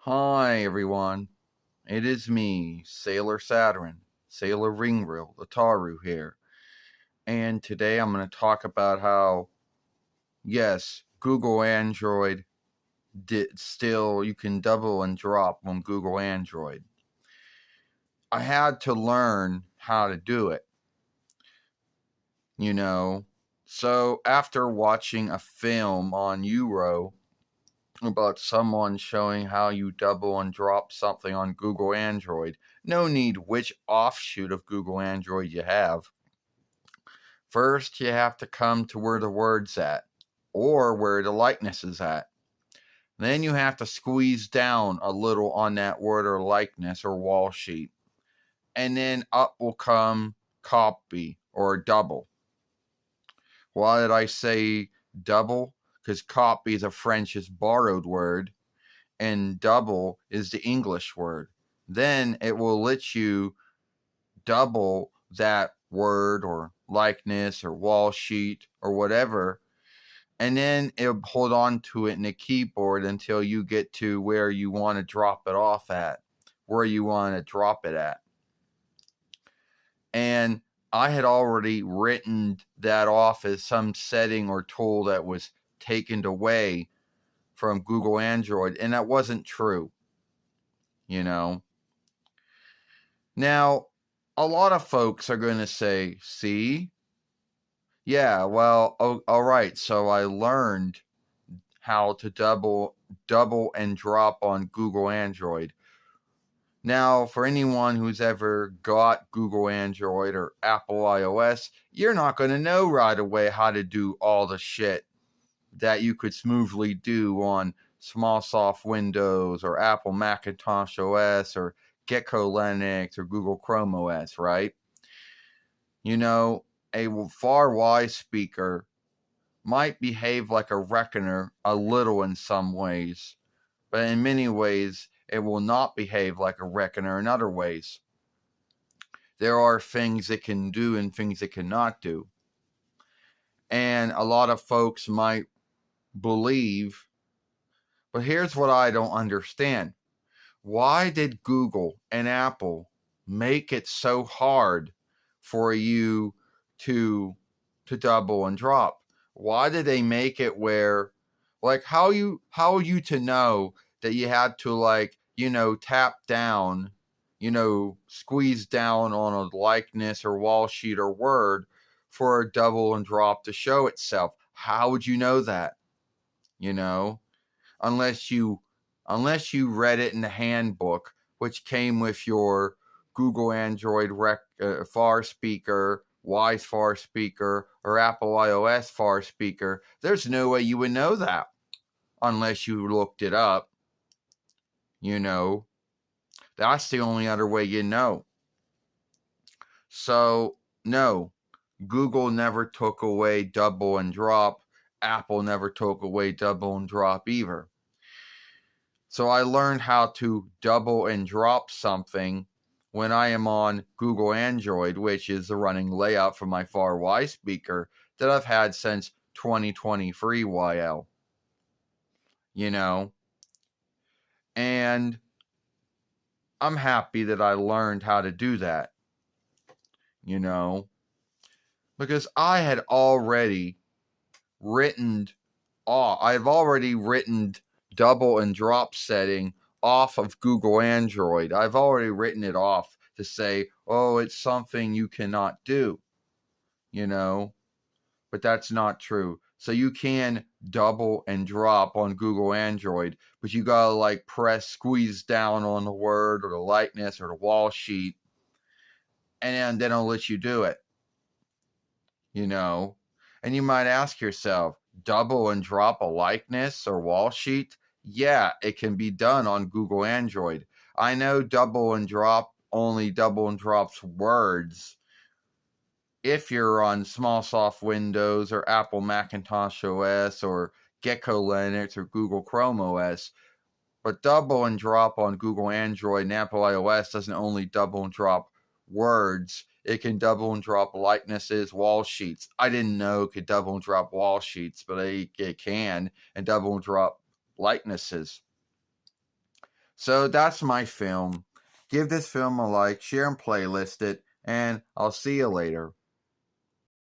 Hi everyone, it is me, Sailor Saturn, Sailor Ringril, the Taru here, and today I'm going to talk about how, yes, Google Android you can double and drop on Google Android. I had to learn how to do it, you know. So after watching a film on Euro about someone showing how you double and drop something on Google Android. No need which offshoot of Google Android you have. First, you have to come to where the word's at, or where the likeness is at. Then you have to squeeze down a little on that word or likeness or wall sheet. And then up will come copy or double. Why did I say double? Because copy is a French's borrowed word, and double is the English word. Then it will let you double that word or likeness or wall sheet or whatever, and then it'll hold on to it in the keyboard until you get to where you want to drop it off at, where you want to drop it at. And I had already written that off as some setting or tool that was taken away from Google Android, and that wasn't true, you know. Now, a lot of folks are going to say, see, yeah, well, all right, so I learned how to double and drop on Google Android. Now, for anyone who's ever got Google Android or Apple iOS, you're not going to know right away how to do all the shit that you could smoothly do on small soft Windows or Apple Macintosh OS or Gecko Linux or Google Chrome OS, right? You know, a far wise speaker might behave like a reckoner a little in some ways, but in many ways it will not behave like a reckoner in other ways. There are things it can do and things it cannot do. And a lot of folks might believe, but here's what I don't understand. Why did Google and Apple make it so hard for you to double and drop? Why did they make it where, like, how are you to know that you had to, like, tap down, squeeze down on a likeness or wall sheet or word for a double and drop to show itself? How would you know that? You know, unless you read it in the handbook, which came with your Google Android Far Speaker, Wise Far Speaker, or Apple iOS Far Speaker. There's no way you would know that unless you looked it up. That's the only other way you know. So, no, Google never took away double and drop. Apple never took away double and drop either. So I learned how to double and drop something when I am on Google Android, which is the running layout for my Far Wise speaker that I've had since 2023 YL. And I'm happy that I learned how to do that, because I had already written double and drop setting off of Google Android. I've already written it off to say, oh, it's something you cannot do, but that's not true. So you can double and drop on Google Android, but you gotta squeeze down on the word or the likeness or the wall sheet, and then it'll let you do it, And you might ask yourself, double and drop a likeness or wall sheet? Yeah, it can be done on Google Android. I know double and drop only double and drops words if you're on small soft Windows or Apple Macintosh OS or Gecko Linux or Google Chrome OS. But double and drop on Google Android and Apple iOS doesn't only double and drop words. It can double and drop likenesses, wall sheets. I didn't know it could double and drop wall sheets, but it can, and double and drop likenesses. So that's my film. Give this film a like, share and playlist it, and I'll see you later.